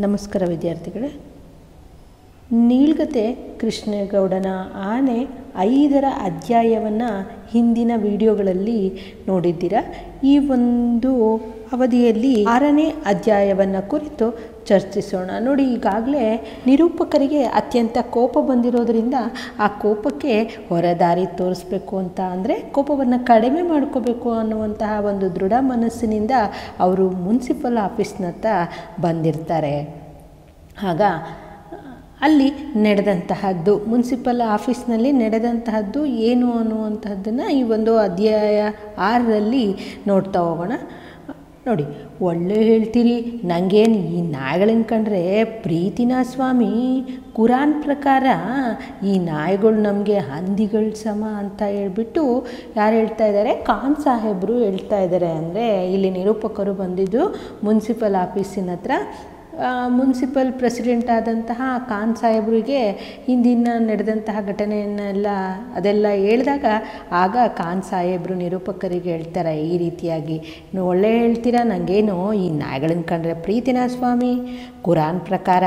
ನಮಸ್ಕಾರ ವಿದ್ಯಾರ್ಥಿಗಳೇ. ನೀಳ್ಗತೆ ಕೃಷ್ಣೇಗೌಡನ ಆನೆ 5ರ ಅಧ್ಯಾಯವನ್ನು ಹಿಂದಿನ ವಿಡಿಯೋಗಳಲ್ಲಿ ನೋಡಿದ್ದೀರಾ. ಈ ಒಂದು ಅವಧಿಯಲ್ಲಿ 6ನೇ ಅಧ್ಯಾಯವನ್ನು ಕುರಿತು ಚರ್ಚಿಸೋಣ. ನೋಡಿ, ಈಗಾಗಲೇ ನಿರೂಪಕರಿಗೆ ಅತ್ಯಂತ ಕೋಪ ಬಂದಿರೋದರಿಂದ ಆ ಕೋಪಕ್ಕೆ ಹೊರದಾರಿ ತೋರಿಸ್ಬೇಕು ಅಂತ, ಅಂದರೆ ಕೋಪವನ್ನು ಕಡಿಮೆ ಮಾಡ್ಕೋಬೇಕು ಅನ್ನುವಂತಹ ಒಂದು ದೃಢ ಮನಸ್ಸಿನಿಂದ ಅವರು ಮುನ್ಸಿಪಲ್ ಆಫೀಸ್ನತ್ತ ಬಂದಿರ್ತಾರೆ. ಆಗ ಅಲ್ಲಿ ನಡೆದಂತಹದ್ದು, ಮುನ್ಸಿಪಲ್ ಆಫೀಸ್ನಲ್ಲಿ ನಡೆದಂತಹದ್ದು ಏನು ಅನ್ನುವಂತಹದ್ದನ್ನು ಈ ಒಂದು ಅಧ್ಯಾಯ 6ರಲ್ಲಿ ನೋಡ್ತಾ ಹೋಗೋಣ. ನೋಡಿ, ಒಳ್ಳೆ ಹೇಳ್ತೀರಿ, ನನಗೇನು ಈ ನಾಯಿಗಳನ್ನ ಕಂಡ್ರೆ ಪ್ರೀತಿನ ಸ್ವಾಮಿ. ಕುರಾನ್ ಪ್ರಕಾರ ಈ ನಾಯಿಗಳು ನಮಗೆ ಹಂದಿಗಳ ಸಮ ಅಂತ ಹೇಳ್ಬಿಟ್ಟು ಯಾರು ಹೇಳ್ತಾ ಇದ್ದಾರೆ? ಖಾನ್ ಸಾಹೇಬರು ಹೇಳ್ತಾ ಇದ್ದಾರೆ. ಅಂದರೆ ಇಲ್ಲಿ ನಿರೂಪಕರು ಬಂದಿದ್ದು ಮುನ್ಸಿಪಲ್ ಆಫೀಸಿನ ಹತ್ರ. ಮುನ್ಸಿಪಲ್ ಪ್ರೆಸಿಡೆಂಟ್ ಆದಂತಹ ಖಾನ್ ಸಾಹೇಬರಿಗೆ ಹಿಂದಿನ ನಡೆದಂತಹ ಘಟನೆಯನ್ನೆಲ್ಲ ಅದೆಲ್ಲ ಹೇಳಿದಾಗ ಆಗ ಖಾನ್ ಸಾಹೇಬರು ನಿರೂಪಕರಿಗೆ ಹೇಳ್ತಾರೆ ಈ ರೀತಿಯಾಗಿ, ಒಳ್ಳೆ ಹೇಳ್ತೀರಾ, ನನಗೇನು ಈ ನಾಯಿಗಳನ್ನ ಕಂಡ್ರೆ ಪ್ರೀತಿನ ಸ್ವಾಮಿ. ಕುರಾನ್ ಪ್ರಕಾರ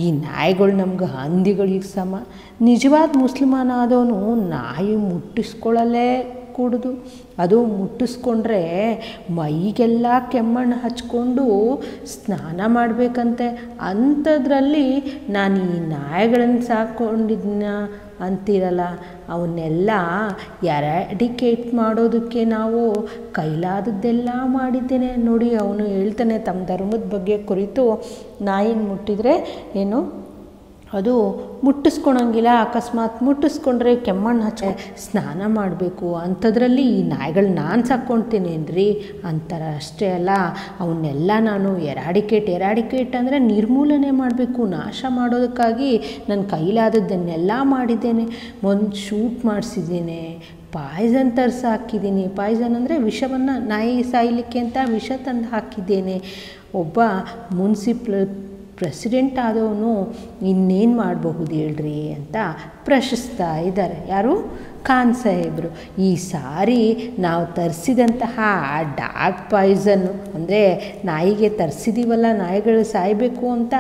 ಈ ನಾಯಿಗಳು ನಮ್ಗೆ ಹಂದಿಗಳಿಗೆ ಸಮ. ನಿಜವಾದ ಮುಸ್ಲಿಮಾನ ಆದವನು ನಾಯಿ ಮುಟ್ಟಿಸ್ಕೊಳ್ಳಲೇ ಕೂಡುದು. ಅದು ಮುಟ್ಟಿಸ್ಕೊಂಡ್ರೆ ಮೈಗೆಲ್ಲ ಕೆಮ್ಮಣ್ಣು ಹಚ್ಕೊಂಡು ಸ್ನಾನ ಮಾಡಬೇಕಂತೆ. ಅಂಥದ್ರಲ್ಲಿ ನಾನು ಈ ನಾಯಿಗಳನ್ನು ಸಾಕೊಂಡಿದ್ನ ಅಂತಿರಲ್ಲ, ಅವನ್ನೆಲ್ಲ ಎರಾಡಿಕೇಟ್ ಮಾಡೋದಕ್ಕೆ ನಾವು ಕೈಲಾದದ್ದೆಲ್ಲ ಮಾಡಿದ್ದೇನೆ. ನೋಡಿ, ಅವನು ಹೇಳ್ತಾನೆ ತಮ್ಮ ಧರ್ಮದ ಬಗ್ಗೆ ಕುರಿತು, ನಾಯಿನ ಮುಟ್ಟಿದರೆ ಏನು ಅದು ಮುಟ್ಟಿಸ್ಕೊಳಂಗಿಲ್ಲ, ಅಕಸ್ಮಾತ್ ಮುಟ್ಟಿಸ್ಕೊಂಡ್ರೆ ಕೆಮ್ಮಣ್ಣು ಹಚ್ಚ ಸ್ನಾನ ಮಾಡಬೇಕು. ಅಂಥದ್ರಲ್ಲಿ ಈ ನಾಯಿಗಳು ನಾನು ಸಾಕ್ಕೊಳ್ತೀನೇನ್ರಿ ಅಂತಾರೆ. ಅಷ್ಟೇ ಅಲ್ಲ, ಅವನ್ನೆಲ್ಲ ನಾನು ಎರಾಡಿಕೇಟ್ ಅಂದರೆ ನಿರ್ಮೂಲನೆ ಮಾಡಬೇಕು, ನಾಶ ಮಾಡೋದಕ್ಕಾಗಿ ನನ್ನ ಕೈಲಾದದ್ದನ್ನೆಲ್ಲ ಮಾಡಿದ್ದೇನೆ. ಶೂಟ್ ಮಾಡಿಸಿದ್ದೇನೆ, ಪಾಯ್ಸನ್ ತರಿಸಿ ಹಾಕಿದ್ದೀನಿ. ಪಾಯ್ಸನ್ ಅಂದರೆ ವಿಷವನ್ನು, ನಾಯಿ ಸಾಯಲಿಕ್ಕೆ ಅಂತ ವಿಷ ತಂದು ಹಾಕಿದ್ದೇನೆ. ಒಬ್ಬ ಮುನ್ಸಿಪಲ್ ಪ್ರೆಸಿಡೆಂಟ್ ಆದವನು ಇನ್ನೇನು ಮಾಡಬಹುದು ಹೇಳ್ರಿ ಅಂತ ಪ್ರಶ್ನಿಸ್ತಾ ಇದ್ದಾರೆ. ಯಾರು? ಖಾನ್ ಸಾಹೇಬರು. ಈ ಸಾರಿ ನಾವು ತರಿಸಿದಂತಹ ಡಾಗ್ ಪಾಯ್ಸನ್ನು, ಅಂದರೆ ನಾಯಿಗೆ ತರಿಸಿದ್ದೀವಲ್ಲ, ನಾಯಿಗಳು ಸಾಯಬೇಕು ಅಂತ,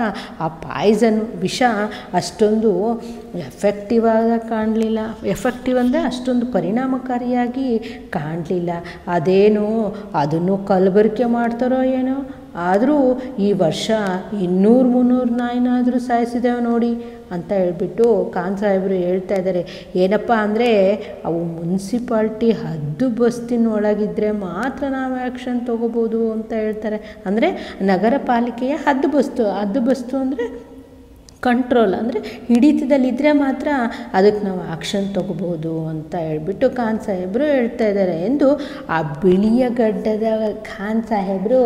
ಆ ಪಾಯ್ಸನ್ನು ವಿಷ ಅಷ್ಟೊಂದು ಎಫೆಕ್ಟಿವ್ ಕಾಣಲಿಲ್ಲ. ಎಫೆಕ್ಟಿವ್ ಅಂದರೆ ಅಷ್ಟೊಂದು ಪರಿಣಾಮಕಾರಿಯಾಗಿ ಕಾಣಲಿಲ್ಲ. ಅದೇನೋ ಅದನ್ನು ಕಲಬೆರಕೆ ಮಾಡ್ತಾರೋ ಏನೋ, ಆದರೂ ಈ ವರ್ಷ 200-300 ನಾಯಿನಾದರೂ ಸಾಯಿಸಿದ್ದೇವೆ ನೋಡಿ ಅಂತ ಹೇಳ್ಬಿಟ್ಟು ಖಾನ್ ಸಾಹೇಬರು ಹೇಳ್ತಾ ಇದ್ದಾರೆ. ಏನಪ್ಪ ಅಂದರೆ ಅವು ಮುನ್ಸಿಪಾಲ್ಟಿ ಹದ್ದುಬಸ್ತಿನೊಳಗಿದ್ದರೆ ಮಾತ್ರ ನಾವು ಆ್ಯಕ್ಷನ್ ತೊಗೋಬೋದು ಅಂತ ಹೇಳ್ತಾರೆ. ಅಂದರೆ ನಗರ ಪಾಲಿಕೆಯ ಹದ್ದುಬಸ್ತು ಅಂದರೆ ಕಂಟ್ರೋಲ್, ಅಂದರೆ ಹಿಡಿತದಲ್ಲಿದ್ದರೆ ಮಾತ್ರ ಅದಕ್ಕೆ ನಾವು ಆ್ಯಕ್ಷನ್ ತೊಗೋಬೋದು ಅಂತ ಹೇಳ್ಬಿಟ್ಟು ಖಾನ್ ಸಾಹೇಬರು ಹೇಳ್ತಾ ಇದ್ದಾರೆ ಎಂದು ಆ ಬಿಳಿಯ ಗಡ್ಡದ ಖಾನ್ ಸಾಹೇಬರು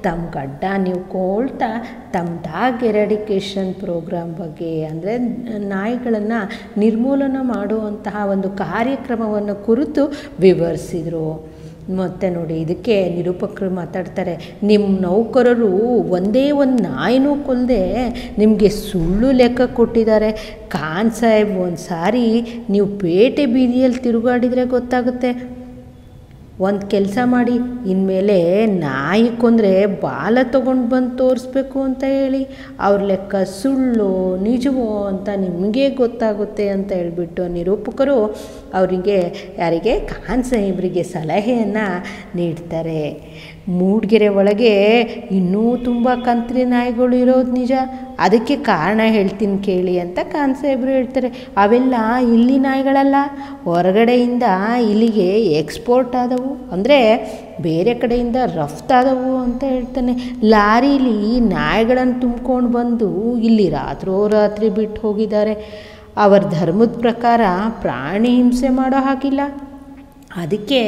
ತಮ್ಮ ಗಡ್ಡ ನೀವು ಕೊಳ್ತಾ ತಮ್ಮ ಡಾಗ್ ಎರಾಡಿಕೇಷನ್ ಪ್ರೋಗ್ರಾಮ್ ಬಗ್ಗೆ, ಅಂದರೆ ನಾಯಿಗಳನ್ನು ನಿರ್ಮೂಲನ ಮಾಡುವಂತಹ ಒಂದು ಕಾರ್ಯಕ್ರಮವನ್ನು ಕುರಿತು ವಿವರಿಸಿದರು. ಮತ್ತು ನೋಡಿ, ಇದಕ್ಕೆ ನಿರೂಪಕರು ಮಾತಾಡ್ತಾರೆ, ನಿಮ್ಮ ನೌಕರರು ಒಂದೇ ಒಂದು ನಾಯಿನೂ ಕೊಲ್ಲದೆ ನಿಮಗೆ ಸುಳ್ಳು ಲೆಕ್ಕ ಕೊಟ್ಟಿದ್ದಾರೆ. ಖಾನ್ ಸಾಹೇಬ್, ಒಂದು ಸಾರಿ ನೀವು ಪೇಟೆ ಬೀದಿಯಲ್ಲಿ ತಿರುಗಾಡಿದರೆ ಗೊತ್ತಾಗುತ್ತೆ. ಒಂದು ಕೆಲಸ ಮಾಡಿ, ಇನ್ಮೇಲೆ ನಾಯಿ ಕೊಂದರೆ ಬಾಲ ತೊಗೊಂಡು ಬಂದು ತೋರಿಸ್ಬೇಕು ಅಂತ ಹೇಳಿ, ಅವ್ರ ಲೆಕ್ಕ ಸುಳ್ಳು ನಿಜವೋ ಅಂತ ನಿಮಗೆ ಗೊತ್ತಾಗುತ್ತೆ ಅಂತ ಹೇಳ್ಬಿಟ್ಟು ನಿರೂಪಕರು ಅವರಿಗೆ, ಯಾರಿಗೆ? ಖಾನ್ ಸಾಹೇಬರಿಗೆ ಸಲಹೆಯನ್ನು ನೀಡ್ತಾರೆ. ಮೂಡಿಗೆರೆ ಒಳಗೆ ಇನ್ನೂ ತುಂಬ ಕಂತ್ರಿ ನಾಯಿಗಳು ಇರೋದು ನಿಜ, ಅದಕ್ಕೆ ಕಾರಣ ಹೇಳ್ತೀನಿ ಕೇಳಿ ಅಂತ ಖಾನ್ ಸಾಹೇಬರು ಹೇಳ್ತಾರೆ. ಅವೆಲ್ಲ ಇಲ್ಲಿ ನಾಯಿಗಳಲ್ಲ, ಹೊರಗಡೆಯಿಂದ ಇಲ್ಲಿಗೆ ಎಕ್ಸ್ಪೋರ್ಟ್ ಆದವು, ಅಂದರೆ ಬೇರೆ ಕಡೆಯಿಂದ ರಫ್ತಾದವು ಅಂತ ಹೇಳ್ತಾನೆ. ಲಾರೀಲಿ ನಾಯಿಗಳನ್ನು ತುಂಬ್ಕೊಂಡು ಬಂದು ಇಲ್ಲಿ ರಾತ್ರೋರಾತ್ರಿ ಬಿಟ್ಟು ಹೋಗಿದ್ದಾರೆ. ಅವರ ಧರ್ಮದ ಪ್ರಕಾರ ಪ್ರಾಣಿ ಹಿಂಸೆ ಮಾಡೋ ಹಾಗಿಲ್ಲ. ಅದಕ್ಕೆ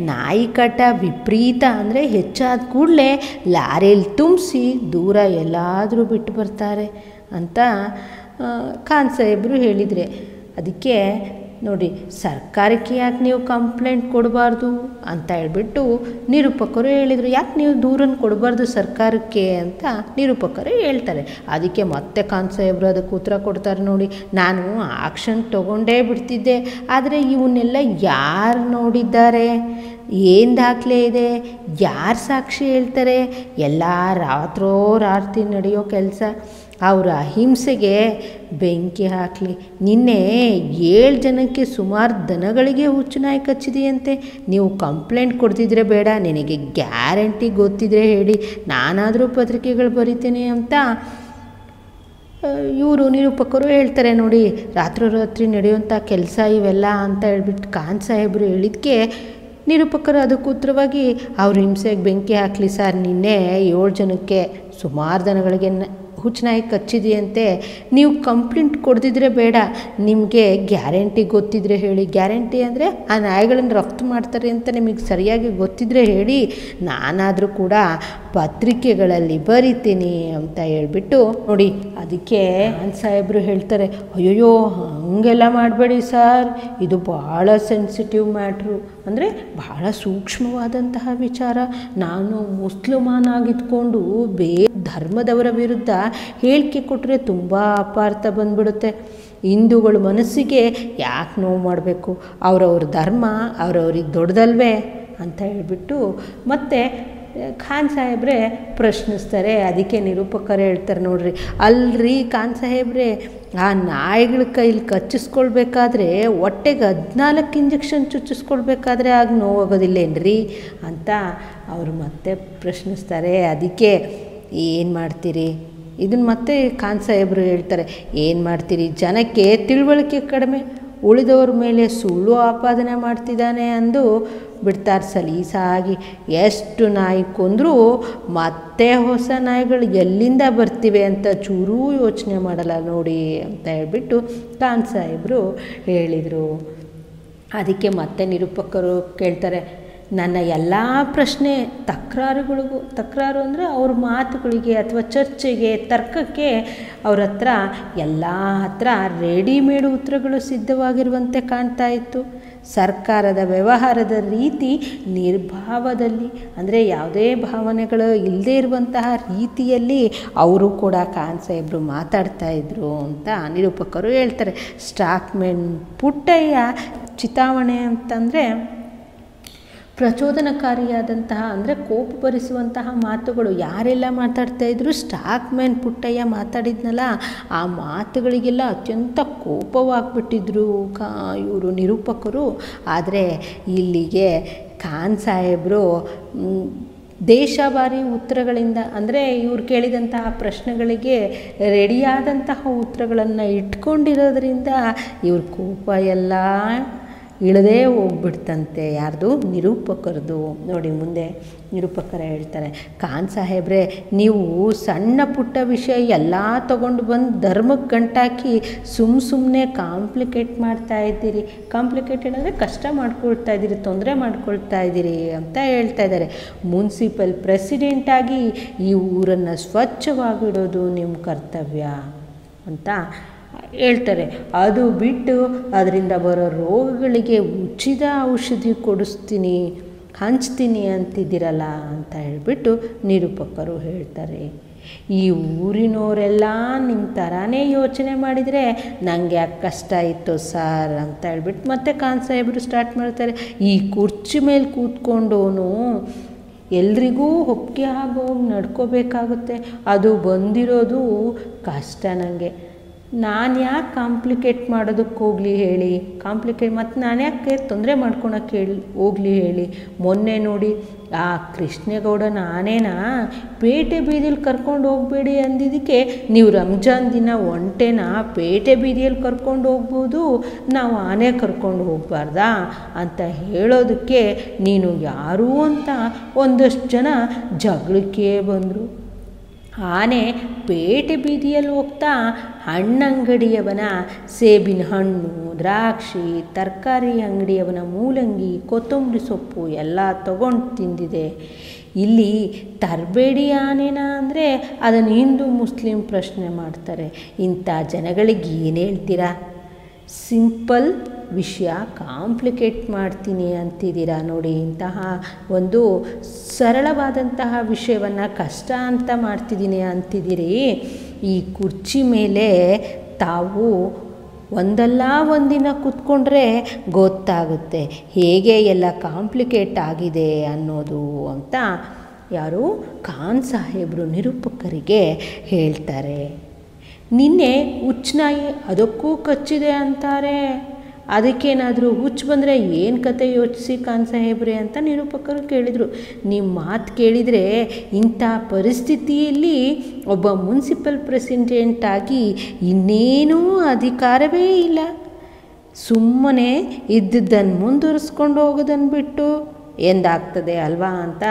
ನಾಯಿ ಕಾಟ ವಿಪರೀತ ಅಂದರೆ ಹೆಚ್ಚಾದ ಕೂಡಲೇ ಲಾರಿಯಲ್ಲಿ ತುಂಬಿಸಿ ದೂರ ಎಲ್ಲಾದರೂ ಬಿಟ್ಟು ಬರ್ತಾರೆ ಅಂತ ಖಾನ್ ಸಾಹೇಬರು ಹೇಳಿದರೆ. ಅದಕ್ಕೆ ನೋಡಿ, ಸರ್ಕಾರಕ್ಕೆ ಯಾಕೆ ನೀವು ಕಂಪ್ಲೇಂಟ್ ಕೊಡಬಾರ್ದು ಅಂತ ಹೇಳ್ಬಿಟ್ಟು ನಿರೂಪಕರು ಹೇಳಿದರು. ಯಾಕೆ ನೀವು ದೂರನ್ನು ಕೊಡಬಾರ್ದು ಸರ್ಕಾರಕ್ಕೆ ಅಂತ ನಿರೂಪಕರು ಹೇಳ್ತಾರೆ. ಅದಕ್ಕೆ ಮತ್ತೆ ಖಾನ್ ಸಾಹೇಬರು ಅದಕ್ಕೆ ಉತ್ತರ ಕೊಡ್ತಾರೆ. ನೋಡಿ, ನಾನು ಆಕ್ಷನ್ ತೊಗೊಂಡೇ ಬಿಡ್ತಿದ್ದೆ, ಆದರೆ ಇವನ್ನೆಲ್ಲ ಯಾರು ನೋಡಿದ್ದಾರೆ? ಏನು ದಾಖಲೆ ಇದೆ, ಯಾರು ಸಾಕ್ಷಿ ಹೇಳ್ತಾರೆ? ಎಲ್ಲ ರಾತ್ರೋರಾತ್ರಿ ನಡೆಯೋ ಕೆಲಸ. ಅವರ ಅಹಿಂಸೆಗೆ ಬೆಂಕಿ ಹಾಕಲಿ. ನಿನ್ನೆ 7 ಜನಕ್ಕೆ ಸುಮಾರು ದನಗಳಿಗೆ ಹುಚ್ಚುನಾಯಿ ಕಚ್ಚಿದೆಯಂತೆ. ನೀವು ಕಂಪ್ಲೇಂಟ್ ಕೊಡ್ತಿದ್ರೆ ಬೇಡ, ನಿನಗೆ ಗ್ಯಾರಂಟಿ ಗೊತ್ತಿದ್ರೆ ಹೇಳಿ, ನಾನಾದರೂ ಪತ್ರಿಕೆಗಳು ಬರಿತೇನೆ ಅಂತ ಇವರು ನಿರೂಪಕರು ಹೇಳ್ತಾರೆ. ನೋಡಿ, ರಾತ್ರೋರಾತ್ರಿ ನಡೆಯುವಂಥ ಕೆಲಸ ಇವೆಲ್ಲ ಅಂತ ಹೇಳ್ಬಿಟ್ಟು ಖಾನ್ ಸಾಹೇಬರು ಹೇಳಿದ್ದಕ್ಕೆ ನಿರೂಪಕರು ಅದಕ್ಕೆ ಉತ್ತರವಾಗಿ ಅವ್ರ ಹಿಂಸೆಗೆ ಬೆಂಕಿ ಹಾಕಲಿ ಸರ್, ನಿನ್ನೆ 7 ಜನಕ್ಕೆ ಸುಮಾರು ದನಗಳಿಗೆ ಹುಚ್ಚುನಾಯಿ ಕಚ್ಚಿದೆಯಂತೆ. ನೀವು ಕಂಪ್ಲೇಂಟ್ ಕೊಡ್ದಿದ್ರೆ ಬೇಡ, ನಿಮಗೆ ಗ್ಯಾರಂಟಿ ಗೊತ್ತಿದ್ರೆ ಹೇಳಿ. ಗ್ಯಾರಂಟಿ ಅಂದರೆ ಆ ನಾಯಿಗಳನ್ನು ರಫ್ತು ಮಾಡ್ತಾರೆ ಅಂತ ನಿಮಗೆ ಸರಿಯಾಗಿ ಗೊತ್ತಿದ್ರೆ ಹೇಳಿ, ನಾನಾದರೂ ಕೂಡ ಪತ್ರಿಕೆಗಳಲ್ಲಿ ಬರಿತೀನಿ ಅಂತ ಹೇಳ್ಬಿಟ್ಟು ನೋಡಿ. ಅದಕ್ಕೆ ಖಾನ್ ಸಾಹೇಬರು ಹೇಳ್ತಾರೆ, ಅಯ್ಯಯ್ಯೋ ಹಂಗೆಲ್ಲ ಮಾಡಬೇಡಿ ಸರ್, ಇದು ಭಾಳ ಸೆನ್ಸಿಟಿವ್ ಮ್ಯಾಟ್ರು, ಅಂದರೆ ಬಹಳ ಸೂಕ್ಷ್ಮವಾದಂತಹ ವಿಚಾರ. ನಾನು ಮುಸ್ಲಿಮಾನಾಗಿದ್ಕೊಂಡು ಧರ್ಮದವರ ವಿರುದ್ಧ ಹೇಳಿಕೆ ಕೊಟ್ಟರೆ ತುಂಬ ಅಪಾರ್ಥ ಬಂದ್ಬಿಡುತ್ತೆ. ಹಿಂದೂಗಳ ಮನಸ್ಸಿಗೆ ಯಾಕೆ ನೋವು ಮಾಡಬೇಕು? ಅವರವ್ರ ಧರ್ಮ ಅವರವ್ರಿಗೆ ದೊಡ್ಡದಲ್ವೇ ಅಂತ ಹೇಳ್ಬಿಟ್ಟು ಮತ್ತೆ ಖಾನ್ ಸಾಹೇಬ್ರೆ ಪ್ರಶ್ನಿಸ್ತಾರೆ. ಅದಕ್ಕೆ ನಿರೂಪಕರು ಹೇಳ್ತಾರೆ, ನೋಡ್ರಿ ಅಲ್ರಿ ಖಾನ್ ಸಾಹೇಬ್ರೆ, ಆ ನಾಯಿಗಳ ಕೈಲಿ ಕಚ್ಚಿಸ್ಕೊಳ್ಬೇಕಾದ್ರೆ ಹೊಟ್ಟೆಗೆ 14 ಇಂಜೆಕ್ಷನ್ ಚುಚ್ಚಿಸ್ಕೊಳ್ಬೇಕಾದ್ರೆ ಆಗ ನೋವಾಗೋದಿಲ್ಲೇನ್ರಿ ಅಂತ ಅವರು ಮತ್ತೆ ಪ್ರಶ್ನಿಸ್ತಾರೆ. ಅದಕ್ಕೆ ಏನು ಮಾಡ್ತೀರಿ? ಇದನ್ನು ಮತ್ತೆ ಖಾನ್ ಸಾಹೇಬರು ಹೇಳ್ತಾರೆ, ಏನು ಮಾಡ್ತೀರಿ, ಜನಕ್ಕೆ ತಿಳುವಳಿಕೆ ಕಡಿಮೆ, ಉಳಿದವ್ರ ಮೇಲೆ ಸುಳ್ಳು ಆಪಾದನೆ ಮಾಡ್ತಿದ್ದಾನೆ ಅಂದು ಬಿಡ್ತಾರೆ ಸಲೀಸಾಗಿ. ಎಷ್ಟು ನಾಯಿ ಕೊಂದರೂ ಮತ್ತೆ ಹೊಸ ನಾಯಿಗಳು ಎಲ್ಲಿಂದ ಬರ್ತಿವೆ ಅಂತ ಚೂರೂ ಯೋಚನೆ ಮಾಡಲ್ಲ ನೋಡಿ ಅಂತ ಹೇಳ್ಬಿಟ್ಟು ಖಾನ್ ಸಾಹೇಬರು ಹೇಳಿದರು. ಅದಕ್ಕೆ ಮತ್ತೆ ನಿರೂಪಕರು ಕೇಳ್ತಾರೆ, ನನ್ನ ಎಲ್ಲ ಪ್ರಶ್ನೆ ತಕರಾರು ಅಂದರೆ ಅವ್ರ ಮಾತುಗಳಿಗೆ ಅಥವಾ ಚರ್ಚೆಗೆ, ತರ್ಕಕ್ಕೆ ಅವ್ರ ಹತ್ರ ಎಲ್ಲ ರೆಡಿಮೇಡ್ ಉತ್ತರಗಳು ಸಿದ್ಧವಾಗಿರುವಂತೆ ಕಾಣ್ತಾ ಇತ್ತು. ಸರ್ಕಾರದ ವ್ಯವಹಾರದ ರೀತಿ ನಿರ್ಭಾವದಲ್ಲಿ, ಅಂದರೆ ಯಾವುದೇ ಭಾವನೆಗಳು ಇಲ್ಲದೇ ಇರುವಂತಹ ರೀತಿಯಲ್ಲಿ ಅವರು ಕೂಡ ಖಾನ್ ಸಾಹೇಬರು ಮಾತಾಡ್ತಾಯಿದ್ರು ಅಂತ ನಿರೂಪಕರು ಹೇಳ್ತಾರೆ. ಸ್ಟಾಕ್ಮನ್ ಪುಟ್ಟಯ್ಯ ಚಿತಾವಣೆ ಅಂತಂದರೆ ಪ್ರಚೋದನಕಾರಿಯಾದಂತಹ, ಅಂದರೆ ಕೋಪ ಭರಿಸುವಂತಹ ಮಾತುಗಳು ಯಾರೆಲ್ಲ ಮಾತಾಡ್ತಾಯಿದ್ರು, ಸ್ಟಾಕ್ಮನ್ ಪುಟ್ಟಯ್ಯ ಮಾತಾಡಿದ್ನಲ್ಲ ಆ ಮಾತುಗಳಿಗೆಲ್ಲ ಅತ್ಯಂತ ಕೋಪವಾಗ್ಬಿಟ್ಟಿದ್ರು ಇವರು ನಿರೂಪಕರು. ಆದರೆ ಇಲ್ಲಿಗೆ ಖಾನ್ ಸಾಹೇಬರು ದೇಶಾಭಾರಿ ಉತ್ತರಗಳಿಂದ, ಅಂದರೆ ಇವ್ರು ಕೇಳಿದಂತಹ ಪ್ರಶ್ನೆಗಳಿಗೆ ರೆಡಿಯಾದಂತಹ ಉತ್ತರಗಳನ್ನು ಇಟ್ಕೊಂಡಿರೋದ್ರಿಂದ ಇವ್ರ ಕೋಪ ಎಲ್ಲ ಇಳದೇ ಹೋಗ್ಬಿಡ್ತಂತೆ. ಯಾರ್ದು? ನಿರೂಪಕರದು. ನೋಡಿ ಮುಂದೆ ನಿರೂಪಕರೇ ಹೇಳ್ತಾರೆ, ಖಾನ್ ಸಾಹೇಬ್ರೆ, ನೀವು ಸಣ್ಣ ಪುಟ್ಟ ವಿಷಯ ಎಲ್ಲ ತೊಗೊಂಡು ಬಂದು ಧರ್ಮಕ್ಕೆ ಗಂಟಾಕಿ ಸುಮ್ಮನೆ ಕಾಂಪ್ಲಿಕೇಟ್ ಮಾಡ್ತಾ ಇದ್ದೀರಿ. ಕಾಂಪ್ಲಿಕೇಟೆಡ್ ಅಂದರೆ ಕಷ್ಟ ಮಾಡ್ಕೊಳ್ತಾ ಇದ್ದೀರಿ, ತೊಂದರೆ ಮಾಡ್ಕೊಳ್ತಾ ಇದ್ದೀರಿ ಅಂತ ಹೇಳ್ತಾ ಇದ್ದಾರೆ. ಮುನ್ಸಿಪಲ್ ಪ್ರೆಸಿಡೆಂಟಾಗಿ ಈ ಊರನ್ನು ಸ್ವಚ್ಛವಾಗಿಡೋದು ನಿಮ್ಮ ಕರ್ತವ್ಯ ಅಂತ ಹೇಳ್ತಾರೆ. ಅದು ಬಿಟ್ಟು ಅದರಿಂದ ಬರೋ ರೋಗಗಳಿಗೆ ಉಚಿತ ಔಷಧಿ ಕೊಡಿಸ್ತೀನಿ, ಹಂಚ್ತೀನಿ ಅಂತಿದ್ದೀರಲ್ಲ ಅಂತ ಹೇಳ್ಬಿಟ್ಟು ನಿರೂಪಕರು ಹೇಳ್ತಾರೆ. ಈ ಊರಿನವರೆಲ್ಲ ನಿಮ್ಮ ಥರನೇ ಯೋಚನೆ ಮಾಡಿದರೆ ನಂಗೆ ಯಾಕೆ ಕಷ್ಟ ಇತ್ತು ಸರ್ ಅಂತ ಹೇಳ್ಬಿಟ್ಟು ಮತ್ತೆ ಖಾನ್ ಸಾಹೇಬರು ಸ್ಟಾರ್ಟ್ ಮಾಡ್ತಾರೆ. ಈ ಕುರ್ಚಿ ಮೇಲೆ ಕೂತ್ಕೊಂಡವನು ಎಲ್ರಿಗೂ ಒಪ್ಪಿಗೆ ಆಗೋಗಿ ನಡ್ಕೋಬೇಕಾಗುತ್ತೆ. ಅದು ಬಂದಿರೋದು ಕಷ್ಟ ನನಗೆ. ನಾನು ಯಾಕೆ ಕಾಂಪ್ಲಿಕೇಟ್ ಮಾಡೋದಕ್ಕೆ ಹೋಗಲಿ ಹೇಳಿ? ಮತ್ತು ನಾನು ಯಾಕೆ ತೊಂದರೆ ಮಾಡ್ಕೊಳಕ್ಕೆ ಹೋಗಲಿ ಹೇಳಿ? ಮೊನ್ನೆ ನೋಡಿ ಆ ಕೃಷ್ಣೇಗೌಡನ ಆನೆನ ಪೇಟೆ ಬೀದಿಯಲ್ಲಿ ಕರ್ಕೊಂಡು ಹೋಗಬೇಡಿ ಅಂದಿದ್ದಕ್ಕೆ ನೀವು ರಂಜಾನ್ ದಿನ ಒಂಟೆನ ಪೇಟೆ ಬೀದಿಯಲ್ಲಿ ಕರ್ಕೊಂಡು ಹೋಗ್ಬೋದು, ನಾವು ಆನೆ ಕರ್ಕೊಂಡು ಹೋಗಬಾರ್ದಾ ಅಂತ ಹೇಳೋದಕ್ಕೆ ನೀನು ಯಾರು ಅಂತ ಒಂದಷ್ಟು ಜನ ಜಗಳಕ್ಕೆ ಬಂದರು. ಆನೆ ಪೇಟೆ ಬೀದಿಯಲ್ಲಿ ಹೋಗ್ತಾ ಹಣ್ಣಂಗಡಿಯವನ ಸೇಬಿನ ಹಣ್ಣು, ದ್ರಾಕ್ಷಿ, ತರಕಾರಿ ಅಂಗಡಿಯವನ ಮೂಲಂಗಿ, ಕೊತ್ತಂಬರಿ ಸೊಪ್ಪು ಎಲ್ಲ ತಗೊಂಡು ತಿಂದಿದೆ. ಇಲ್ಲಿ ತರಬೇಡಿ ಆನೆನ ಅಂದರೆ ಅದನ್ನು ಹಿಂದೂ ಮುಸ್ಲಿಂ ಪ್ರಶ್ನೆ ಮಾಡ್ತಾರೆ. ಇಂಥ ಜನಗಳಿಗೆ ಏನು ಹೇಳ್ತೀರಾ? ಸಿಂಪಲ್ ವಿಷಯ ಕಾಂಪ್ಲಿಕೇಟ್ ಮಾಡ್ತೀನಿ ಅಂತಿದ್ದೀರಾ ನೋಡಿ. ಇಂತಹ ಒಂದು ಸರಳವಾದಂತಹ ವಿಷಯವನ್ನು ಕಷ್ಟ ಅಂತ ಮಾಡ್ತಿದ್ದೀನಿ ಅಂತಿದ್ದೀರಿ. ಈ ಕುರ್ಚಿ ಮೇಲೆ ತಾವು ಒಂದಲ್ಲ ಒಂದಿನ ಕೂತ್ಕೊಂಡ್ರೆ ಗೊತ್ತಾಗುತ್ತೆ ಹೇಗೆ ಎಲ್ಲ ಕಾಂಪ್ಲಿಕೇಟ್ ಆಗಿದೆ ಅನ್ನೋದು ಅಂತ ಯಾರು ಖಾನ್ ಸಾಹೇಬರು ನಿರೂಪಕರಿಗೆ ಹೇಳ್ತಾರೆ. ನಿನ್ನೆ ಹುಚ್ಚುನಾಯಿ ಅದಕ್ಕೂ ಕಚ್ಚಿದೆ ಅಂತಾರೆ, ಅದಕ್ಕೇನಾದರೂ ಹುಚ್ಚು ಬಂದರೆ ಏನು ಕತೆ ಯೋಚಿಸಿ ಖಾನ್ ಸಾಹೇಬ್ರೆ ಅಂತ ನಿರೂಪಕರು ಕೇಳಿದರು. ನಿಮ್ಮ ಮಾತು ಕೇಳಿದರೆ ಇಂಥ ಪರಿಸ್ಥಿತಿಯಲ್ಲಿ ಒಬ್ಬ ಮುನ್ಸಿಪಲ್ ಪ್ರೆಸಿಡೆಂಟಾಗಿ ಇನ್ನೇನೂ ಅಧಿಕಾರವೇ ಇಲ್ಲ, ಸುಮ್ಮನೆ ಇದ್ದದ್ದನ್ನು ಮುಂದುವರಿಸ್ಕೊಂಡು ಹೋಗೋದನ್ನು ಬಿಟ್ಟು ಎಂದಾಗ್ತದೆ ಅಲ್ವಾ ಅಂತ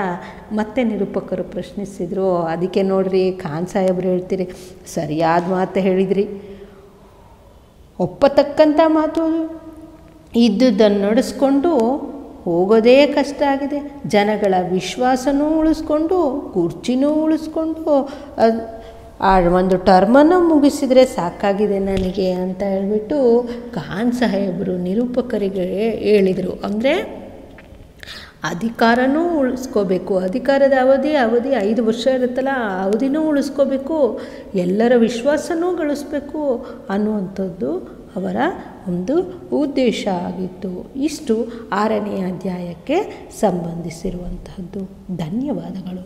ಮತ್ತೆ ನಿರೂಪಕರು ಪ್ರಶ್ನಿಸಿದರು. ಅದಕ್ಕೆ ನೋಡ್ರಿ ಖಾನ್ ಸಾಹೇಬ್ರು ಹೇಳ್ತೀರಿ, ಸರಿಯಾದ ಮಾತು ಹೇಳಿದ್ರಿ, ಒಪ್ಪತಕ್ಕಂಥ ಮಾತು ಅದು. ಇದ್ದುದನ್ನು ನಡೆಸ್ಕೊಂಡು ಹೋಗೋದೇ ಕಷ್ಟ ಆಗಿದೆ, ಜನಗಳ ವಿಶ್ವಾಸನೂ ಉಳಿಸ್ಕೊಂಡು ಕುರ್ಚಿನೂ ಉಳಿಸ್ಕೊಂಡು ಆ ಒಂದು ಟರ್ಮನ್ನು ಮುಗಿಸಿದರೆ ಸಾಕಾಗಿದೆ ನನಗೆ ಅಂತ ಹೇಳ್ಬಿಟ್ಟು ಖಾನ್ ಸಾಹೇಬರು ನಿರೂಪಕರಿಗೆ ಹೇಳಿದರು. ಅಂದರೆ ಅಧಿಕಾರನೂ ಉಳಿಸ್ಕೋಬೇಕು, ಅಧಿಕಾರದ ಅವಧಿ 5 ವರ್ಷ ಇರುತ್ತಲ್ಲ, ಆ ಅವಧಿನೂ ಉಳಿಸ್ಕೋಬೇಕು, ಎಲ್ಲರ ವಿಶ್ವಾಸನೂ ಗಳಿಸ್ಬೇಕು ಅನ್ನುವಂಥದ್ದು ಅವರ ಒಂದು ಉದ್ದೇಶ ಆಗಿತ್ತು. ಇಷ್ಟು 6ನೇ ಅಧ್ಯಾಯಕ್ಕೆ ಸಂಬಂಧಿಸಿರುವಂತಹದ್ದು. ಧನ್ಯವಾದಗಳು.